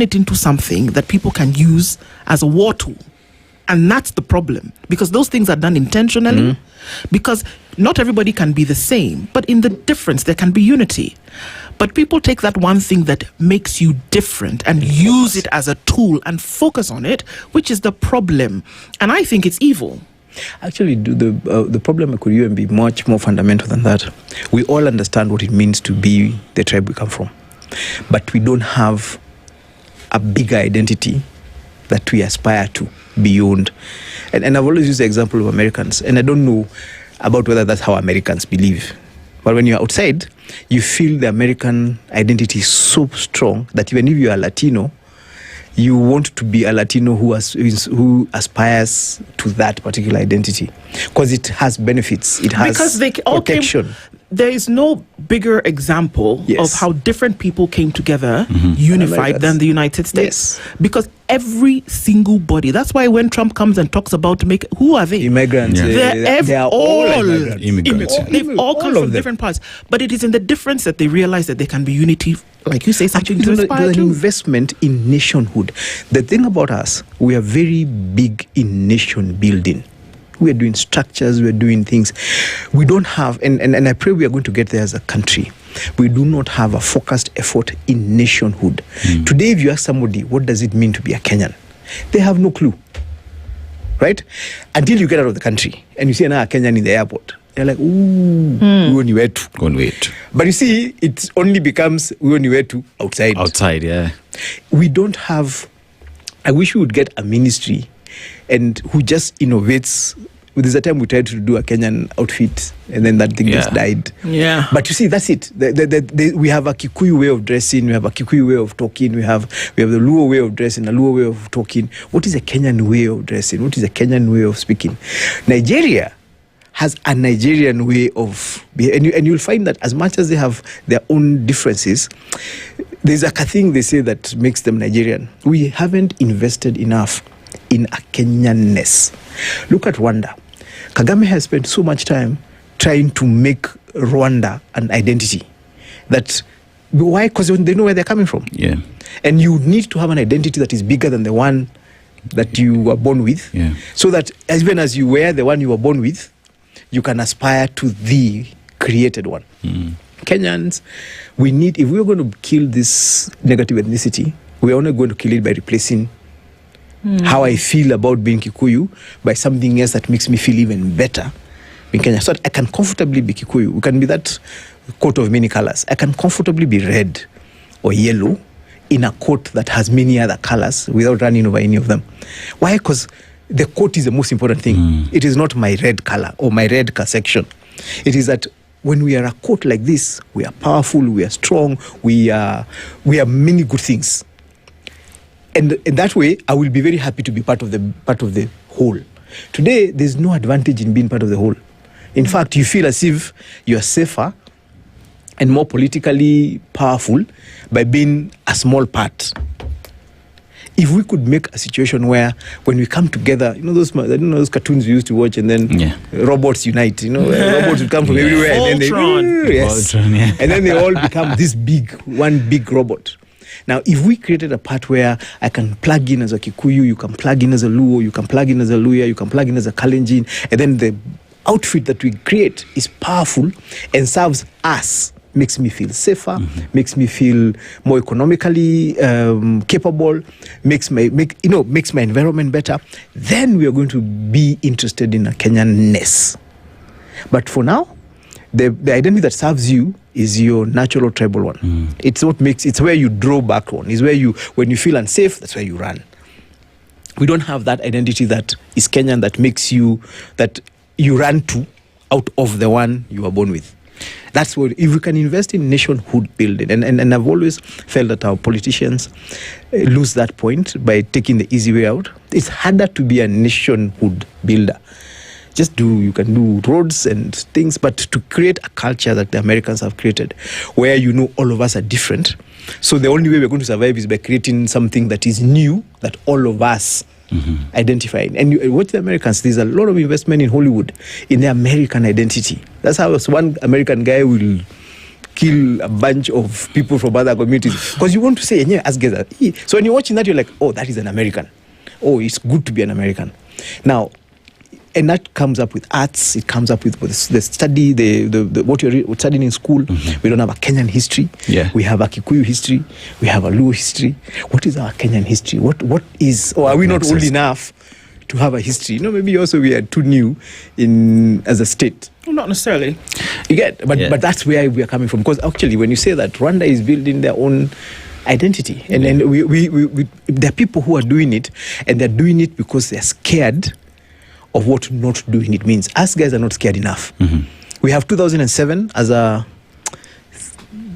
it into something that people can use as a war tool. And that's the problem, because those things are done intentionally, because not everybody can be the same, but in the difference, there can be unity. But people take that one thing that makes you different and use it as a tool and focus on it, which is the problem. And I think it's evil. Actually, the problem could even be much more fundamental than that. We all understand what it means to be the tribe we come from, but we don't have a bigger identity that we aspire to beyond. And I've always used the example of Americans, and I don't know about whether that's how Americans believe. But when you're outside, you feel the American identity is so strong that even if you are Latino, you want to be a Latino who aspires to that particular identity, because it has benefits. It has because they all protection. There is no bigger example of how different people came together, unified, than the United States. Yes. Because every single body. That's why when Trump comes and talks about who are they? Immigrants. Yeah. They are all immigrants. They've all come from different parts. But it is in the difference that they realize that there can be unity, like you say, something to aspire there's to. an investment in nationhood. The thing about us, we are very big in nation building. We are doing structures, we are doing things. We don't have, and I pray we are going to get there as a country. We do not have a focused effort in nationhood. Today, if you ask somebody, what does it mean to be a Kenyan? They have no clue, right? Until you get out of the country and you see another Kenyan in the airport. They're like, ooh, we only wait to. But you see, it only becomes we only wait to outside. Outside, yeah. We don't have, I wish we would get a ministry and who just innovates. There's a time we tried to do a Kenyan outfit and then that thing just died. Yeah. But you see, that's it. We have a Kikuyu way of dressing, we have a Kikuyu way of talking, we have the Luo way of dressing, a Luo way of talking. What is a Kenyan way of dressing? What is a Kenyan way of speaking? Nigeria has a Nigerian way of behaving. And you'll find that as much as they have their own differences, there's a thing they say that makes them Nigerian. We haven't invested enough in a Kenyanness. Look at Rwanda. Kagame has spent so much time trying to make Rwanda an identity. Why? Because they know where they're coming from. Yeah. And you need to have an identity that is bigger than the one that you were born with. Yeah. So that even as you wear the one you were born with, you can aspire to the created one. Kenyans, if we're going to kill this negative ethnicity, we're only going to kill it by replacing how I feel about being Kikuyu by something else that makes me feel even better in Kenya. So I can comfortably be Kikuyu. We can be that coat of many colors. I can comfortably be red or yellow in a coat that has many other colors without running over any of them. Why? Because the coat is the most important thing. It is not my red color or my red section. It is that when we are a coat like this, we are powerful, we are strong, we are many good things. And in that way, I will be very happy to be part of the whole. Today, there's no advantage in being part of the whole. In fact, you feel as if you are safer and more politically powerful by being a small part. If we could make a situation where when we come together, those cartoons we used to watch, and then robots unite, robots would come from everywhere, and then and then they all become this one big robot. Now, if we created a part where I can plug in as a Kikuyu, you can plug in as a Luo, you can plug in as a Luya, you can plug in as a Kalenjin, and then the outfit that we create is powerful and serves us, makes me feel safer, makes me feel more economically capable, makes my environment better, then we are going to be interested in a Kenyanness. But for now, the identity that serves you is your natural tribal one. It's where you draw back on. It's where when you feel unsafe, that's where you run. We don't have that identity that is Kenyan that you run to out of the one you were born with. That's what, if we can invest in nationhood building, and I've always felt that our politicians lose that point by taking the easy way out. It's harder to be a nationhood builder. You can do roads and things, but to create a culture that the Americans have created, where all of us are different. So the only way we're going to survive is by creating something that is new, that all of us identify. And you watch the Americans, there's a lot of investment in Hollywood, in their American identity. That's how one American guy will kill a bunch of people from other communities because you want to say, yeah, as guys. So when you're watching that, you're like, oh, that is an American. Oh, it's good to be an American. Now, and that comes up with arts. It comes up with the study, the what you're studying in school. Mm-hmm. We don't have a Kenyan history. Yeah. We have a Kikuyu history. We have a Luo history. What is our Kenyan history? What is? Or are we not old enough to have a history? Maybe also we are too new as a state. Well, not necessarily. You get, but that's where we are coming from. Because actually, when you say that Rwanda is building their own identity, and then we there are people who are doing it, and they're doing it because they're scared of what not doing it means. Us guys are not scared enough. Mm-hmm. We have 2007 as a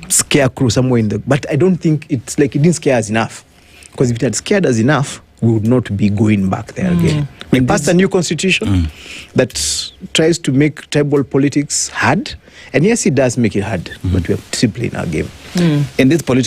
scarecrow somewhere in the, but I don't think it's like it didn't scare us enough. Because if it had scared us enough, we would not be going back there again. We passed a new constitution that tries to make tribal politics hard. And yes, it does make it hard, but we are simply in our game. In this political